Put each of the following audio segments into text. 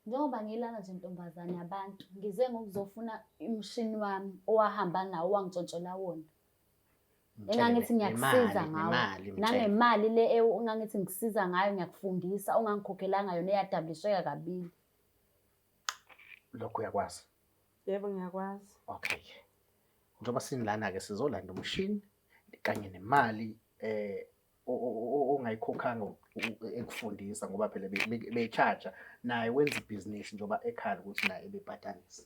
Njengoba ngilana nje ntombazane yabantu, ngize ngokuzofuna imshini wami owahamba nawo owangitshontshela wona. Engangithi ngiyakusiza ngawo. Nangemali le engangithi ngikusiza ngayo ngiyakufundisa ongangikhokhelanga yona eyadablisheka kabili. Lokho uyakwazi? Yebo ngiyakwazi. Okay. Njengoba sinilana-ke sizolanda umshini kanye nemali ongayikhokhanga ekufundisa ngoba phela be-charge naye wenza ibhizinisi njengoba ekhala ukuthi naye ebebhatalisa.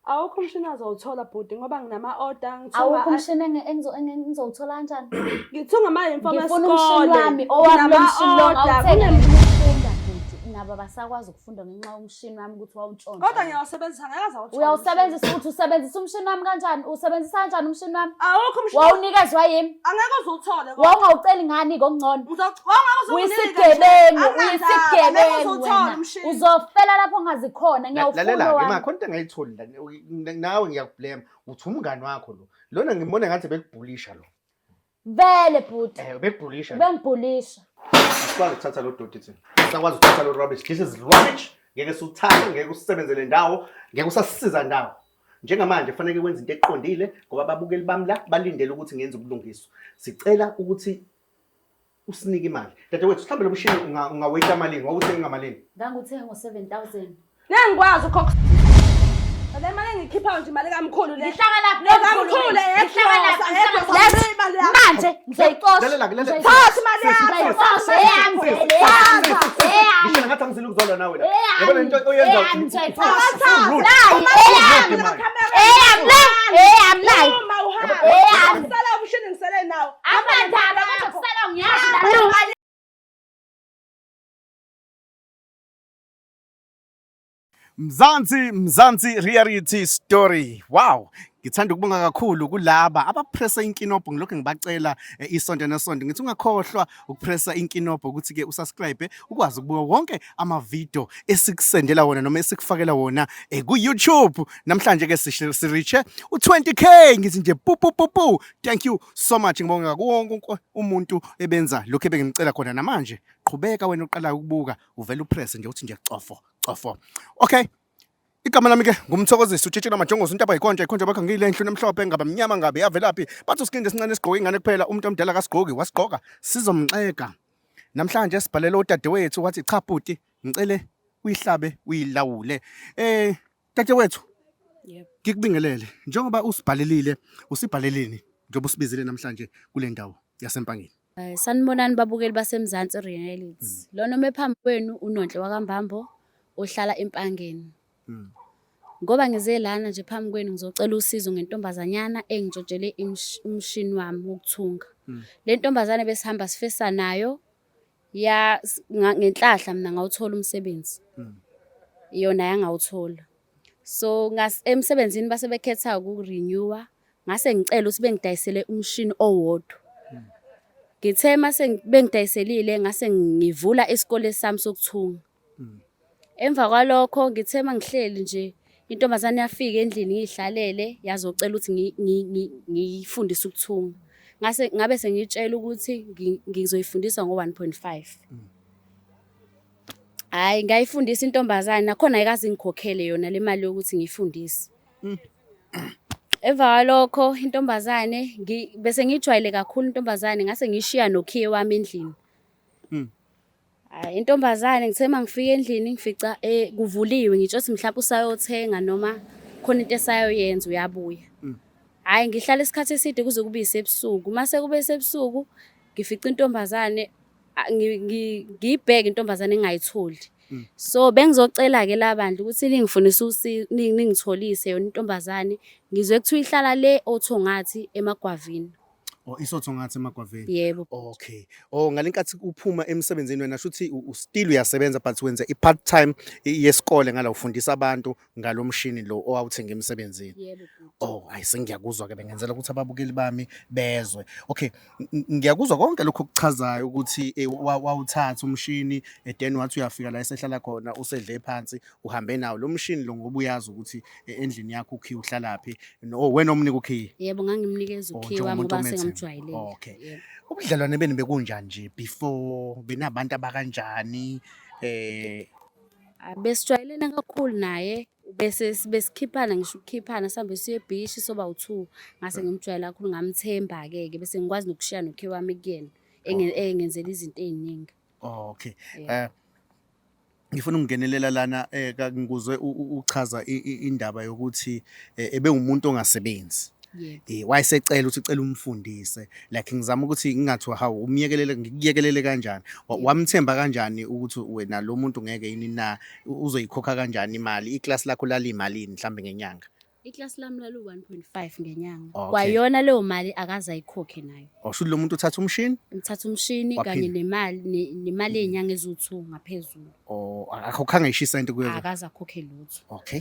Awukho umshini azowuthola bhuti ngoba nginama-order Awukho umshini engizowuthola kanjani? ngithunga ama-uniform Ngifuna umshini wami esikole. owami lo mshini lo ngawuthenga ukufunda futhi. Nabo basakwazi ukufunda ngenxa yomshini wami ukuthi wawuntshontsha. Kodwa ngiyawusebenzisa ngeke azawuthola. Uyawusebenzisa ukuthi usebenzisa umshini wami kanjani? Usebenzisa kanjani umshini wami? Awukho umshini. Wawunikezwa yimi? Angeke uzuwuthole. Wawungawuceli ngani kokungcono? Uyisigebengu. Uyisigebengu wena. Uzofela lapho ongazikhona ngiyawufuna wami. Lalela-ke imakhona into engayitholi nawe ngiyakublema. Uthi umngani wakho lo. Lona ngibona ngathi bekubhulisha lo. Vele bhuti. Bekubhulisha. Bengibhulisha. Asikwazi ukuthatha lo doti thina. Sakwazi ukuthatha lo rubbish. This is rubbish. Ngeke usuthathe, ngeke usebenzele ndawo, ngeke usasisiza ndawo. Njengamanje kufanele wenze into eqondile ngoba ababukeli bami la balindele ukuthi ngenze ubulungiswa. Sicela ukuthi usinike imali. Dadewethu mhlawumbe lo mshini ungawait amalini, wawuthenga ngamalini? Nganguthenga ngo-7,000. Ngengikwazi ukhokha. Le mali engikhiphayo nje imali kamkhulu le. Ngihlala lapha kamkhulu le. Manje ngizoyixosha. Thatha imali yakho. Ngisho ngathi angizile ukuzolwa nawe la. Yabona into oyenza Sala umshini ngisele nawo. Amandaba kodwa kusala ngiyazi. Mzansi reality story. Wow. Ngithanda ukubonga kakhulu kulaba abapressa inkinobho ngilokho ngibacela isonto nesonto. Ngithi ungakhohlwa ukupressa inkinobho ukuthi ke usubscribe ukwazi ukubuka wonke ama-video esikusendela wona noma esikufakela wona ku-YouTube. Namhlanje ke siriche u-20K ngithi nje pu. Thank you so much ngibonga kuwonke umuntu ebenza lokho ebengimcela khona namanje. Qhubeka wena oqala ukubuka uvela upress nje uthi nje cofo. Okay. Igama lami ke ngumthokozisi uTshitshela Majongozi uNtaba ikhonja bakho ngiyilenhlo nemhlophe ngaba mnyama ngabe yavelaphi bathi usikinde esincane sigqoke ingane kuphela umuntu omdala kasigqoki wasigqoka sizomxeka namhlanje sibhalele udadewethu wathi cha bhuti ngicele uyihlabe uyilawule dadewethu yebo ngikubingelele njengoba usibhalelini njengoba usibizile namhlanje kule ndawo yaseMpangeni. Sanibonani babukeli baseMzansi Reality. Lona mephambi kwenu uNonhle wakambambo ohlala eMpangeni. Ngoba ngize lana nje phambi kwenu ngizocela usizo ngentombazanyana engitshotshele umshini wami wokuthunga. Le ntombazane besihamba sifesa nayo ngenhlahla mina ngawuthola umsebenzi. Yona yangawuthola. So emsebenzini base bekhetha ukurenewa ngase ngicela ukuthi bengidayisele umshini owodwa. Ngithe mase bengidayiselile ngase ngivula isikole sami sokuthunga. Emva kwalokho ngithe mangihleli nje intombazane yafika endlini ngihlalele yazocela ukuthi ngiyifundise ukuthunga. Ngase ngabe sengitshela ukuthi ngizoyifundisa ngo-1.5. Hayi ngayifundisa intombazane nakhona ayikazi ngikhokhele yona le mali yokuthi ngiyifundise. Emva kwalokho intombazane bese ngijwayele kakhulu intombazane ngase ngishiya nokhiye wami endlini. Intombazane ngithe mangifika endlini ngifica kuvuliwe ngitsho ukuthi mhlawumbe usayothenga noma khona into esayoyenza uyabuya. Hayi ngihlala isikhathi eside kuze kube isebusuku. Mase kube isebusuku ngifica intombazane ngiyibheke intombazane engayitholi. So bengizocela ke labandla ukuthi ningifundise ningitholise yona intombazane ngizwe kuthiwa ihlala le othongathi eMagwavini. Isotho ngathi eMagwaveni. Yebo. Okay. Ngalenkathi uphuma emsebenzini wena shuthi still uyasebenza but wenza i-part time yesikole ngala ufundisa abantu ngalomshini lo owawuthenga emsebenzini. Yebo. Ayisengiyakuzwa ke bengenzela ukuthi ababukeli bami bezwe. Okay. Ngiyakuzwa konke lokho okuchazayo ukuthi wawuthatha umshini then wathi uyafika la esehlala khona usedle phansi uhambe nawo lo mshini lo ngoba uyazi ukuthi endlini yakho ukhiye uhlalaphi wena omnika ukhiye. Yebo ngangimnikeza ukhiye wami ngoba sengamjwayele. Okay. Ubudlelwane beni bekunjani nje before benabantu abakanjani Besijwayelene kakhulu naye bese besikhiphana ngisho ukukhiphana sihambe siye ebhishi soba u2 ngase ngimjwayela kakhulu ngamthemba-ke bese ngikwazi nokushiya nokhe wami kuyena engenzela izinto ey'ningi. Okay. Yeah. Ngifuna ukungenelela lana ngikuzwe uchaza indaba yokuthi ebe umuntu ongasebenzi. Yebo. Wayesecela ukuthi ucela umfundise like ngizama ukuthi ngingathiwa hawu ngikuyekelele kanjani wamthemba kanjani ukuthi wena lo muntu ngeke yini na uzoyikhokha kanjani imali iclass lakho lali imalini mhlambe ngenyanga. Iklasi lami lalu 1.5 ngenyanga. Okay. Kwayona leyo mali akaze ayikhokhe nayo. Oshuthi lo muntu uthatha umshini? Ngithatha umshini kanye nemali ey'nyanga eziwu2 ngaphezulu. Akhokhanga ishisente kuyo. Akaze akhokhe lutho. Okay.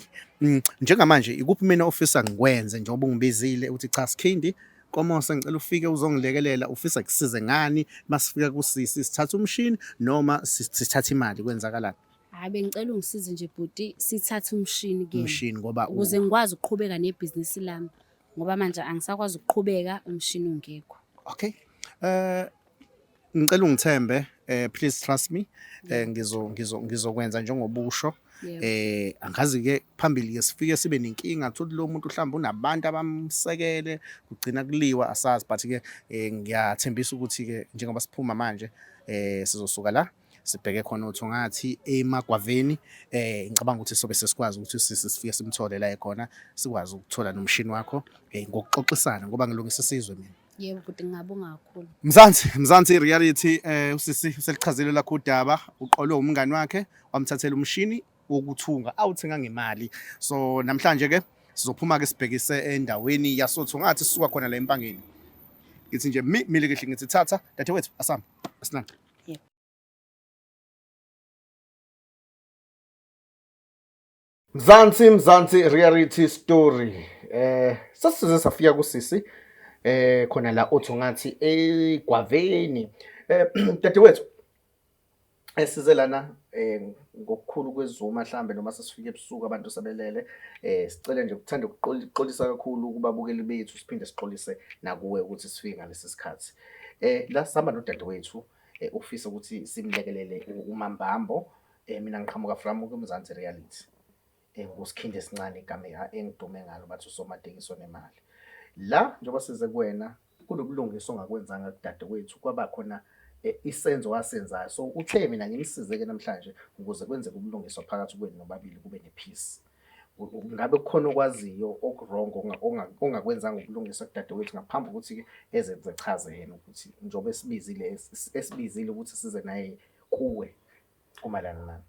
Njengamanje ikuphi mina ofisa ngikwenze njengoba ungibizile uthi cha Sikhindi Komose ngicela ufike uzongilekelela ufisa kusize ngani masifika kusisi sithatha umshini noma sithatha imali kwenzakalani? Hayi bengicela ungisize nje bhuti sithathe umshini kuyena. Umshini ngoba ukuze ngikwazi ukuqhubeka nebhizinisi lami ngoba manje angisakwazi ukuqhubeka umshini ungekho. Okay. Ngicela ungithembe please trust me. Ngizokwenza njengobusho. Angazi ke phambili ke sifike sibe nenkinga ukuthi lo muntu mhlawumbe unabantu abamsekele kugcina kuliwa asazi but ke ngiyathembisa ukuthi ke njengoba siphuma manje sizosuka la sibheke khona uthi ngathi eMagwaveni ngicabanga ukuthi sobe sesikwazi ukuthi sifike simthole la ekhona sikwazi ukuthola nomshini wakho ngokuxoxisana ngoba ngilungisa isizwe mina. Yebo futhi ngingabonga kakhulu. Mzansi reality usisi uselichazile lakho udaba uqolwe umngani wakhe wamthathela umshini wokuthunga awuthenga ngemali. So namhlanje ke sizophuma ke sibhekise endaweni yasotho ngathi sisuka khona la empangeni. Ngithi nje mile kahle ngithi thatha dadewethu asamba asinana. Mzansi reality story. Sasize safika kusisi khona la otho ngathi eGwaveni. Dadewethu esize lana ngokukhulu kwezuma mhlambe noma sesifike ebusuku abantu sebelele sicela nje ukuthanda ukuxolisa kakhulu kubabukeli bethu siphinde sixolise nakuwe ukuthi sifike ngalesi sikhathi. La sihamba nodadewethu ufisa ukuthi simlekelele uMambambo mina ngiqhamuka from kuMzansi reality. Ngusikhindi esincane igama engidume ngalo bathi usomatekisi onemali. La njengoba size kuwena kunobulungiswa ongakwenzanga kudadewethu kwaba khona isenzo wasenzayo. So uthe mina ngimsize ke namhlanje ukuze kwenzeke ubulungiswa phakathi kwenu nobabili kube nepeace. Ngabe kukhona okwaziyo okuwrong ongakwenzanga ubulungiswa kudadewethu ngaphambi ukuthi ke ezenze chaze yena ukuthi njobe esibizile ukuthi size naye kuwe kumalana nani.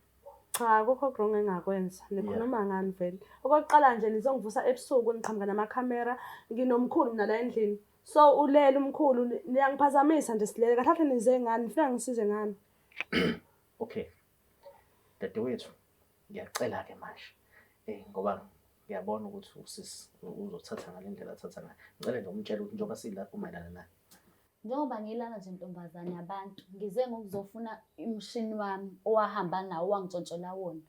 Cha akukho wrong engakwenza nikhuluma ngani vele. Okokuqala nje nizongivusa ebusuku niqhamuka namakhamera nginomkhulu mina la endlini. So ulele umkhulu niyangiphazamisa nje silele kahle nize ngani nifika ngisize ngani. Okay. Dadewethu ngiyacela ke manje ngoba ngiyabona ukuthi usisi uzothatha ngalendlela athatha ngayo. Ngicela nje umtshela ukuthi njengoba sila kumayelana naye. Njengoba ngilana nje ntombazane yabantu ngize ngokuzofuna umshini wami owahamba nawo wangitshontshela wona.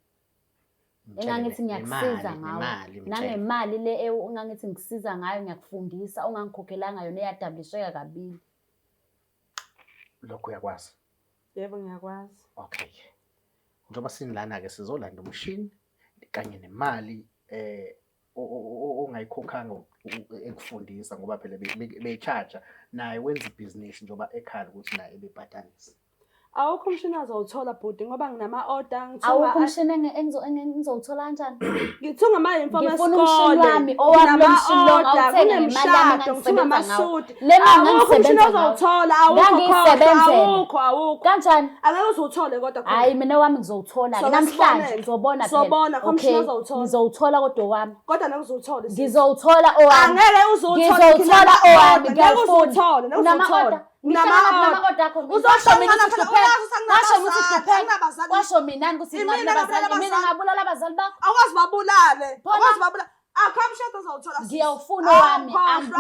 Engangithi ngiyakusiza ngawo nangemali le engangithi ngikusiza ngayo ngiyakufundisa ongangikhokhelanga yona eyadablisheka kabili. Lokho uyakwazi? Yebo ngiyakwazi. Okay. Njengoba sinilana ke sizolanda umshini kanye nemali ongayikhokhanga ekufundisa ngoba phela becharge naye wenza ibhizinisi njengoba ekhala ukuthi naye ebebhatalisa. Awukho umshini azowuthola bhuti ngoba nginama-order ngithunga. Awukho umshini engizowuthola kanjani? Ngithunga ama-uniform esikole. Ngifuna umshini wami owami umshini lo ngawuthenga ngemali yami engangisebenza ngawo. Le mali ngangisebenza ngawo. Awukho. Kanjani? Angeke uzowuthole kodwa khona. Hayi mina wami ngizowuthola namhlanje ngizobona phela. Sobona umshini ozowuthola. Ngizowuthola kodwa wami. Kodwa angeke uzowuthola. Ngizowuthola owami. Angeke uzowuthola. Ngizowuthola owami. Ngiyafuna. Unama-order. Nama-order akho. Washo mina ukuthi mina ngabulala abazali bakho. Awukwazi babulale. Akho umshado ozawuthola. Ngiyawufuna wami.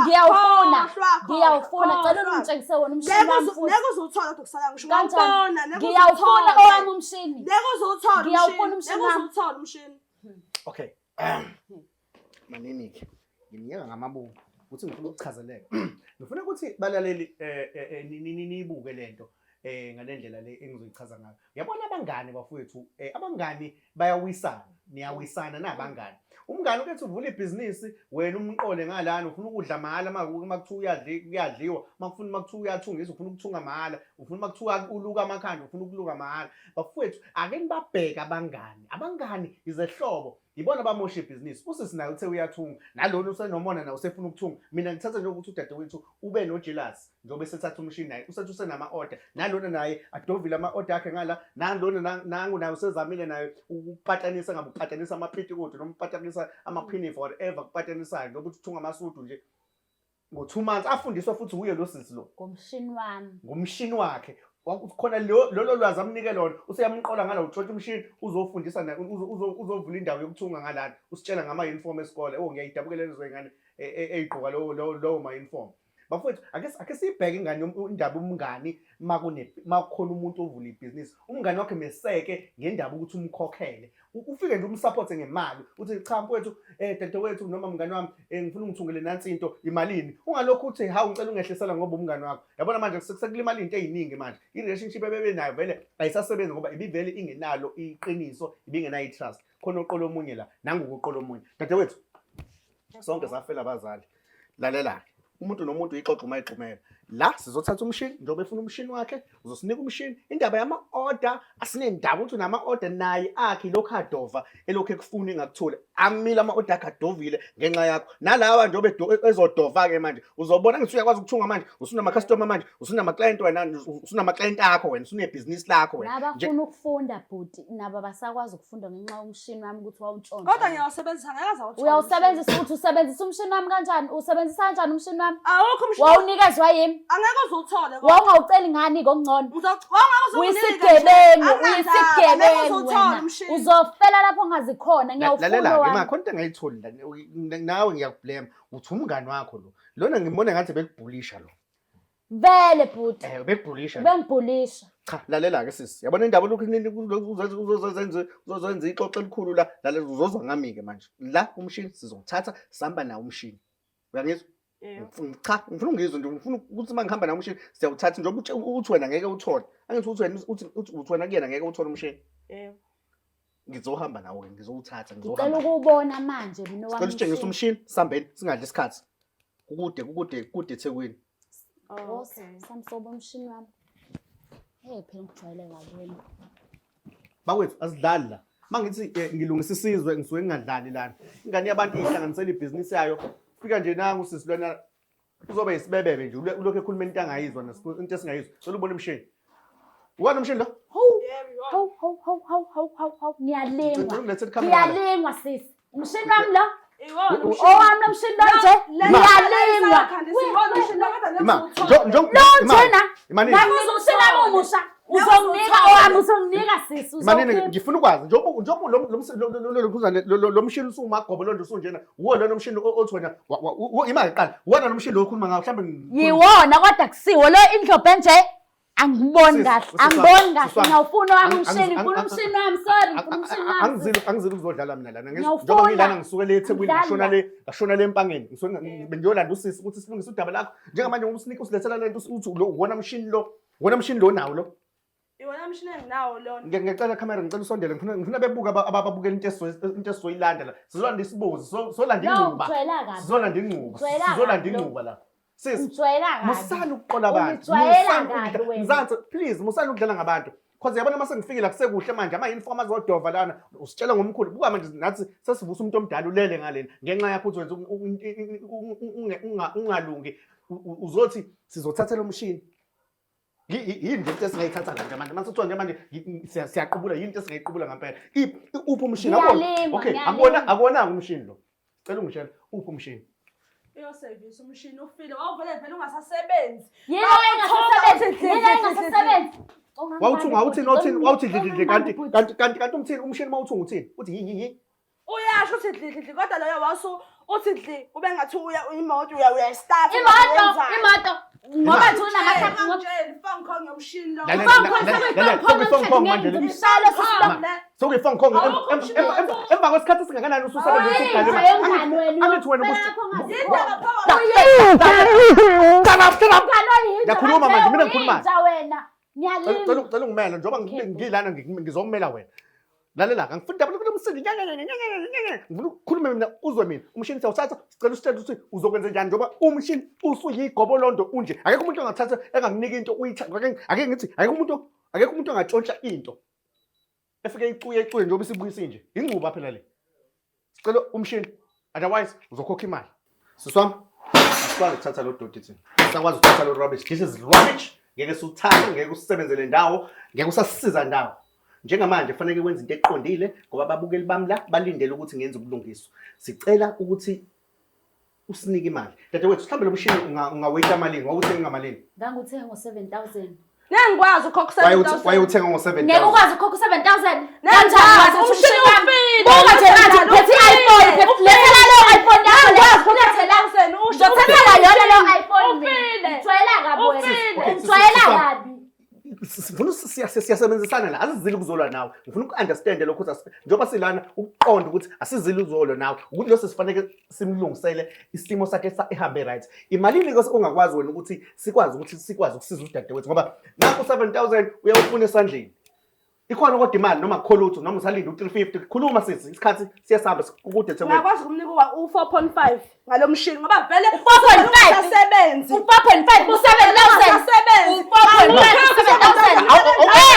Ngiyawufuna. Cela ungitshengise wona umshini wami futhi. Ngeke uzowuthola kodwa kusala ngisho. Ngiyabona. Ngiyawufuna owami umshini. Ngeke uzowuthola. Ngiyawufuna umshini wami. Ngeke uzowuthola umshini. Okay. Manini-ke nginika ngamabungu ukuthi ngifuna ukuchazeleka. Ngifuna ukuthi balaleli niyibuke lento ngalendlela le engizoyichaza ngayo. Yabona abangani bafowethu, abangani bayawisana, niyawisana nabangani. Umngani ukethi uvula ibhizinisi, wena umqole ngalana ufuna ukudla mahhala makuthiwa uyadliwa, makuthiwa uyathungisa ufuna ukuthunga mahhala, ufuna makuthiwa uluka amakhanda ufuna ukuluka mahhala. Bafowethu ake nibabheke abangani. Abangani izehlobo. Yibona bamosha ibhizinisi. Usisi naye uthe uyathunga. Nalona usenomona naye usefuna ukuthunga. Mina ngithatha nje ukuthi udadewethu ube nojealous njobe sethatha umshini naye. Usethi usenama-order. Nalona naye adovile ama-order akhe ngala. Nalona nangu naye usezamile naye ukupatanisa ngabe upatanisa amapitikodu noma upatanisa ama-pinif or whatever kupatanisayo njobe uthunga amasudu nje. Ngo2 months afundiswa futhi uye lo sisi lo. Ngomshini wami. Ngomshini wakhe. Khona lolo lwazi amnike lona useyamqola ngala utshontsha umshini uzofundisa uzovula indawo yokuthunga ngalana usitshela ngama-uniform esikole ngiyayidabukela lezo ngane eyigqoka lowo ma-uniform. Bafowethu ake siyibheke ingane indaba umngani makukhona umuntu ovula ibhizinisi umngani wakhe meseke ngendaba ukuthi umkhokhele ufike nje umsupport ngemali uthi cha mfowethu dadewethu noma mngani wami ngifuna ungithungele nansi into imalini ungalokho uthi hawu ngicela ungehlisela ngoba umngani wakho. Yabona manje sekulimala into eziningi manje i-relationship ebebenayo vele ayisasebenzi ngoba ibivele ingenalo iqiniso ibingenayo i-trust. Khona uqolo omunye la nangu uqolo omunye. Dadewethu sonke safela abazali lalela umuntu nomuntu ixoxa mayixhumela la sizothatha umshini njobe efuna umshini wakhe uzosinika umshini indaba yama-order asinendaba ukuthi unama-order naye akhe lokho adova elokho ekufuna engakuthula amile ama-order akhe adovile ngenxa yakho nalawa njobe ezodova-ke manje uzobona ngithi uyakwazi ukuthunga manje usunama-customer manje usunama-client wena usunama-client akho wena usunebhizinisi lakho wena nabafuna ukufunda bhuti nabo basakwazi ukufunda ngenxa yomshini wami ukuthi wawuntshontsha kodwa ngiyawusebenzisa ngeke azawuthola uyawusebenzisa ukuthi usebenzisa umshini wami kanjani usebenzisa kanjani umshini wami awukho umshini wawunikezwa yimi angeke uzuthole wawungawuceli ngani ngokungcono uyisigebengu wena uzofela lapho ongazikhona lalela ke khona into engayitholi nawe ngiyakublame uthi umngani wakho lo lona ngibona ngathi bekubhulisha lo vele bhuti bekubhulisha bengibhulisha cha lalela ke sisi yabona indaba lokhu uzozenza ixoxo elikhulu la uzozwa ngami ke manje la umshini sizothatha sihamba nawo umshini uyangizwa cha ngifuna ungizwe nje ngifuna ukuthi mangihamba nawo umshini siyawuthatha njengoba uthi wena ngeke uthole angithi uthi wena kuyena ngeke uthole umshini ngizohamba nawo ke ngizowuthatha ngicela ukubona manje mina wami ngicela utshengise umshini sihambeni singadli isikhathi kude eThekwini. Okay samsobo umshini wami phela ngijwayele ngakweni bakwethu asidlali la mangithi ngilungisa isizwe ngisuke ngingadlali lana ingane yabantu ihlanganisela ibhizinisi yayo fika nje nangu sisi lona uzoba isibebebe nje ulokho ekhuluma into angayizwa into esingayizwa solo ubona umshini ubona umshini lo ngiyalingwa sisi umshini wami lo owami lo mshini lo nje ngiyalingwa umshini wami omusha uzonginika owami uzonginika sisi manini ngifuna ukwazi njengoba lo mshini usumagobo lo nje usunjena uwo lona umshini othi wena imali qala wona lo mshini lo ukhuluma ngawo mhlawumbe yiwona kodwa kusiwo lo indlobhe nje angiboni kahle ngiyawufuna wami umshini ngifuna umshini wami sorry ngifuna umshini wami angizile ukuzodlala mina lana njengoba ngilana ngisuke le eThekwini ngashona le empangeni ngisuke bengiyolanda usisi ukuthi silungise udaba lakho njengamanje umsinika usilethela lento uthi wona mshini lo nawo lo iwona mshini enginawo lona ngicela camera ngicela usondele ngifuna bebuka ababukela into esizoyilanda la sizolanda isibuzi sizolanda ingcuba la sis musani ukuqola abantu mzansi please musani ukudlala ngabantu because yabona mase ngifikile akusekuhle manje ama-uniform azodova lana usitshela ngomkhulu buka manje nathi sesivusa umuntu omdala ulele ngalena ngenxa yakho uthi wenza ungalungi uzothi sizothathela umshini yini nje into esingayithatha kanje manje mase kuthiwa nje manje siyaqubula yini into esingayiqubula ngempela uphi umshini okay akubonanga umshini lo cela ungishela uphi umshini iyosevisa umshini ufile wawuvele vele ungasasebenzi kanti umthini umshini mawuthunga uthini uthi yi uyasho uthi dli kodwa loyo wasu uthi dli ube ngathi imoto uyayistart imoto ngoba nje unamakhaphi phone call ngomshini lo phone call emva kwesikhathi singakanani ususebenza ngiyakhuluma manje mina ngikhuluma Ngiyalima. Ucela ungimela njengoba ngilana ngizomela wena. Lalela angifuni indaba lokumsindi. Ngifuna ukukhuluma mina uzwe mina. Umshini siyawuthatha sicela usitshela ukuthi uzokwenza njani njengoba umshini usuyigobolondo unje. Akekho umuntu ongathatha engakunika into ake ngithi akekho umuntu ongatshontsha into. Efike icuye njengoba isibuyisa nje. Ingcuba phela le. Sicela umshini otherwise uzokhokha imali. Siswami asikwazi ukuthatha lo doti thina. Sakwazi ukuthatha lo rubbish. This is rubbish. Ngeke suthathe, ngeke usebenzele ndawo, ngeke usasisiza ndawo. Njengamanje kufanele wenze into eqondile ngoba ababukeli bami la balindele ukuthi ngenze ubulungiswa. Sicela ukuthi usinike imali. Dadewethu mhlambe lo mshini ungawait amalini, wawuthenga ngamalini? Nganguthenga ngo-7,000. Ngengikwazi ukhokha 7,000. Wayuthenga ngo-7,000. Ngeke ukwazi ukhokha 7,000. Kanjani? Umshini ufile. Buka nje manje ngiphethe i-iPhone. Lethela leyo iPhone yakho leyo. Ngizothathela yona leyo iPhone. Ufile. Ngijwayela kabi wena. Ufile. Ngijwayela kabi. Sifuna siyasebenzisana la, asizile ukuzolwa nawe. Ngifuna uku-understand lokho ukuthi njengoba silana ukuqonda ukuthi asizile ukuzolwa nawe. Ukuthi lose sifanele simlungisele isimo sakhe ehambe right. Imalini ke ongakwazi wena ukuthi sikwazi ukusiza udadewethu ngoba nakho 7,000 uyawufuna esandleni. Ikhona kodwa imali noma kholutho noma usalinde u350 khuluma sisi isikhathi siyasihamba kude themwe. Ngakwazi ukumnika u4.5 ngalomshini ngoba vele 4.5 asebenzi. U4.5 u7,000. Asebenzi. U4.5 u7,000.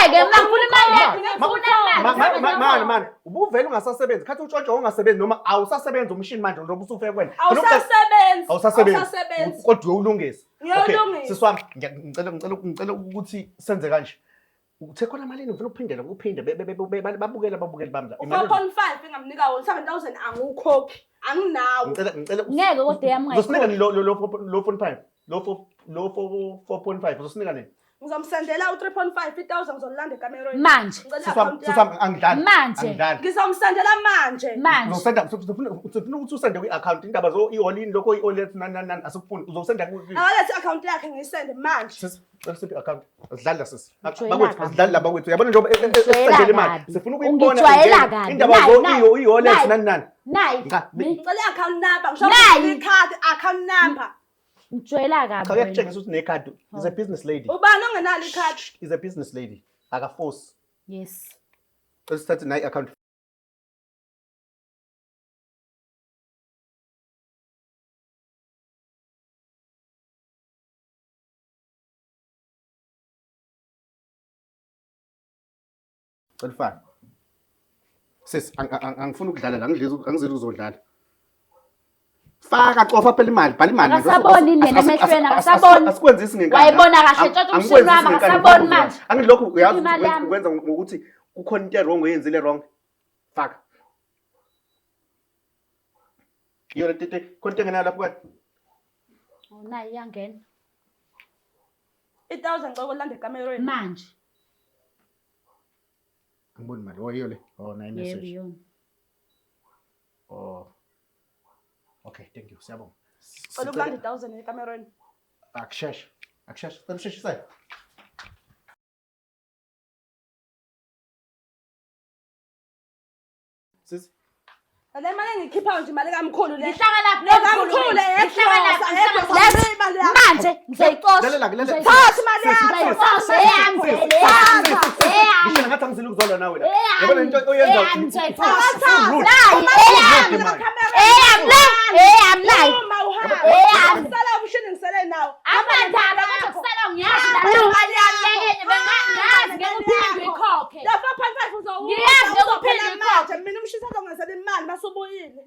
Ngeke ngifuna imali yakho. Ngifuna imali. Man, ubuvela ungasasebenzi. Khathi utshontsho ungasebenzi noma awusasebenzi umshini manje njengoba usufike kwena. Awusasebenzi. Kodwa uyolungisa. Ngiyolungisa. Siswami ngicela ukuthi senze kanje. Uthe khona malini ufuna ukuphindela ukuphinde babukele bami la. 4.5 engamnika wona 7,000 angikhokhi. Anginawo. Ngicela ngeke kodwa yami uzosinika ni lo 4.5 lo 4.5 uzosinika nini? Ngizomsendela u3.5 1,000 ngizolanda ekamerweni. manje. Siswami angidlali. Manje. Ngizomsendela manje. Uzosenda ufuna ukuthi usende kwi-account indaba zo i-all-in lokho i-all-let nani asikufuni uzosenda Akalethe account yakhe ngiyisende manje. siphi account asidlali la sisi Ngijwayela bakwethu kabi. asidlali la bakwethu yabona njengoba Ngijwayela esendele imali kabi. sifuna Ungijwayela ukuyibona kabi. indaba zo Nayi, i-all-let nayi. nani Nayi. Ngicela i-account number Nayi. ngisho ikhadi account number. Ngijwayela kabi. cha uyakutshengisa ukuthi nekhadi is a business lady Ubani ongenalo ikhadi? is a business lady akaforce Yes. sithathe nayi account Celifana. Sis angifuni ukudlala la angizeli uzodlala. Faka qofa phela imali, bhala imali. Akasaboni nina emehlweni, akasaboni. Asikwenzisi ngenkani. Wayibona kahle tshotshwa umshini wami, akasaboni manje. Angilokho uyazi Imali yami. ukwenza ngokuthi kukhona into wrong oyenzile wrong. Faka. Yona tete konke ngena lapho kwathi. Oh nayi iyangena. 1,000 ngicela ukulanda ekamerweni. Manje. Angiboni imali. Oh iyo le. Oh nayi Yebo message. yona. Oh. Okay, thank you. Siyabonga. Ngicela ukulanda 1,000 ekamerweni. Akusheshe. Cela usheshise. Sis. Le mali engikhiphayo nje imali kamkhulu le. Ngihlala Kamkhulu manje ngizayixosha. Lalela. Thatha imali yakho. Ngizayixosha eyami. Ngisho ngathi angizile ukuzolwa nawe la. Yabona into oyenza. Sala umshini ngisele nawo. La 4.5 uzowuza. Ngiyazi ukuphinde manje mina umshini uzongenzela imali masubuyile.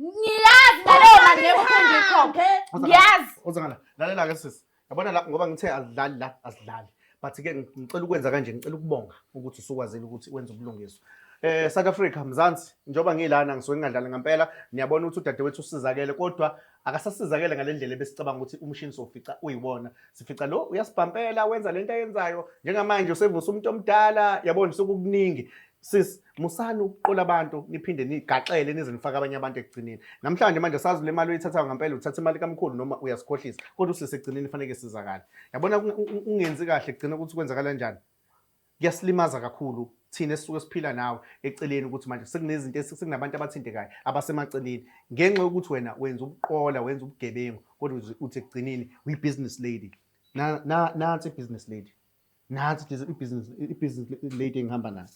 Uzangala. Lalela ke sisi. Yabona la ngoba ngithe azidlali la asidlali. But ke ngicela ukwenza kanje ngicela ukubonga ukuthi usukwazile ukuthi wenze ubulungiswa. South Africa Mzansi njoba ngilana ngisuke ngingadlala ngempela niyabona ukuthi udadewethu usizakele kodwa akasasizakele ngalendlela ebesicabanga ukuthi umshini sofica uyiwona sifica lo uyasibhampela wenza lento ayenzayo njengamanje usevusa umuntu omdala yabona sokukuningi sis musani ukuqola abantu niphinde nigaxele nize nifaka abanye abantu ekugcineni namhlanje manje sazi le mali oyithatha ngempela uthatha imali kamkhulu noma uyasikhohlisa kodwa usesegcineni fanele sizakale yabona ungenzi kahle kugcina ukuthi kwenzakala kanjani kuyasilimaza kakhulu thina esisuke siphila nawe eceleni ukuthi manje sekunezinto sekunabantu abathintekayo abasemaceleni ngenxa yokuthi wena wenza ubuqola wenza ubugebengu kodwa uthi ekugcineni uyi business lady nansi business lady nathi ibhizinisi lady engihamba nayo.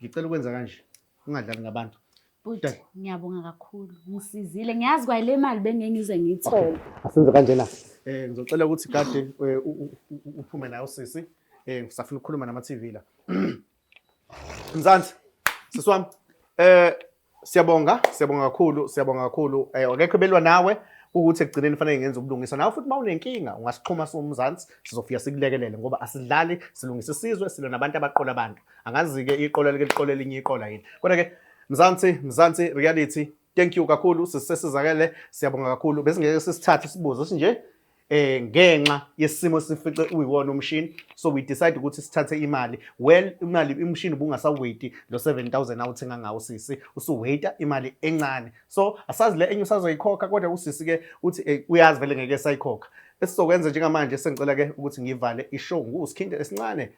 Ngicela ukwenza kanje, ungadlali ngabantu. But ngiyabonga kakhulu. Ngisizile. Ngiyazi kwa le mali bengeke ngize ngiyithole. Asenze kanjena. Ngizocela ukuthi kade uphume nayo sisi. Ngisafuna ukukhuluma nama-TV la. Mzansi, sisi wami. Siyabonga kakhulu. Akekho belwa nawe ukuthi ekugcineni fanele ngenze ubulungisa. Nawe futhi mawunenkinga ungasixhuma siwumzansi sizofika sikulekelele ngoba asidlali silungisa isizwe silo nabantu abaqola abantu. Angazi ke iqola liqola elinye iqola yini. Kodwa ke Mzansi reality. Thank you kakhulu sisizakele. Siyabonga kakhulu. Bese ngeke sisithathe sibuzo sinje ngenxa yesimo sifice uyiwona umshini, so we decide ukuthi sithathe imali. Well, imshini ubungasawait lo 7,000 awuthenga ngawo sisi, usuwaita imali encane. So asazi le enye usazoyikhokha, kodwa usisi ke uthi uyazi vele ngeke sayikhokha. Esizokwenza njengamanje sengicela ke ukuthi ngivale ishow ngusikhinde esincane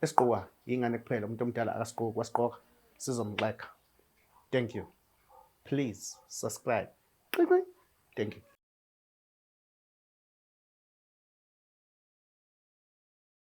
esiqhwa ingane kuphela, umuntu omdala akasiqhwa kwasiqhwa sizomxeka. Thank you. Please subscribe. Thank you.